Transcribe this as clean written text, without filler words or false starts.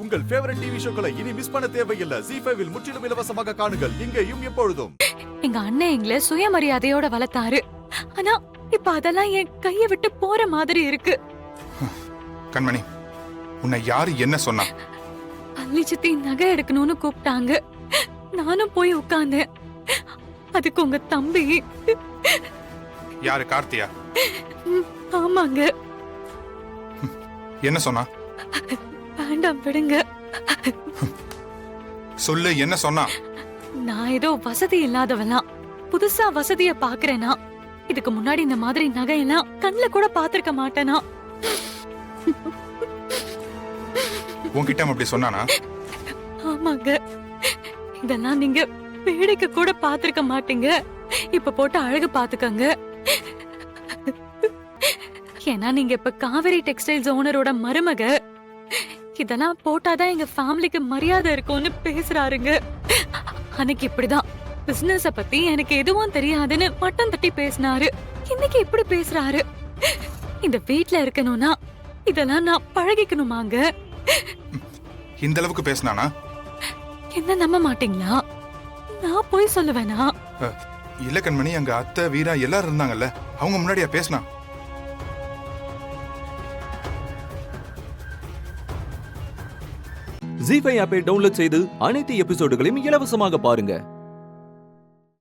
உங்கள் favourite TV ஷோக்களை இனி miss பண்ண தேவையில்லை. ZEE5 இல் முற்றிலும் இலவசமாக காணுங்கள். இங்கேயும் எப்பொழுதும். எங்க அண்ணன் எங்களை சுயமரியாதையோட வளர்த்தாரு. ஆனா இப்ப அதெல்லாம் என் கைய விட்டு போற மாதிரி இருக்கு. கண்மணி, உன்னை யாரு என்ன சொன்னா? அள்ளி சித்தி நகை எடுக்கணும்னு கூப்பிட்டாங்க. நானும் போய் உட்கார்ந்தேன். அதுக்கு உங்க தம்பி. யாரு, கார்த்தியா? ஆமாங்க. என்ன சொன்னா? வேண்டாம் விடுங்க. சொல்லு, என்ன சொன்னா? நான் ஏதோ வசதி இல்லாதவெல்லாம் புதுசா வசதிய பாக்குறேனா, இதுக்கு முன்னாடி இந்த மாதிரி நகையெல்லாம் கண்ணுல கூட பாத்திருக்க மாட்டேனா. உன்கிட்ட அப்படி சொன்னானா? ஆமாங்க. இதெல்லாம் நீங்க வேடிக்கை கூட பாத்திருக்க மாட்டீங்க. இப்ப போட்டு அழகு பாத்துக்கங்க. ஏன்னா நீங்க இப்ப காவேரி டெக்ஸ்டைல்ஸ் ஓனரோட மருமக. இதெல்லாம் போட்டாதான் எங்க ஃபேமிலிக்கு மரியாதை இருக்கும்னு பேசுறாருங்க. அன்னைக்கு இப்படிதான் பிசினஸ பத்தி எனக்கு எதுவும் தெரியாதுன்னு மட்டம் தட்டி பேசினாரு. இன்னைக்கு இப்படி பேசுறாரு. இந்த வீட்ல இருக்கணும்னா இதெல்லாம் நான் பழகிக்கணுமாங்க? இந்த அளவுக்கு பேசினானா? என்ன நம்ப மாட்டீங்களா? நான் போய் சொல்லுவேனா? இல்ல கண்மணி, அங்க அத்தை, வீரா எல்லாரும் இருந்தாங்கல்ல, அவங்க முன்னாடியா பேசினா? ZEE5 ஆப்பை டவுன்லோட் செய்து அனைத்து எபிசோடுகளையும் இலவசமாக பாருங்க.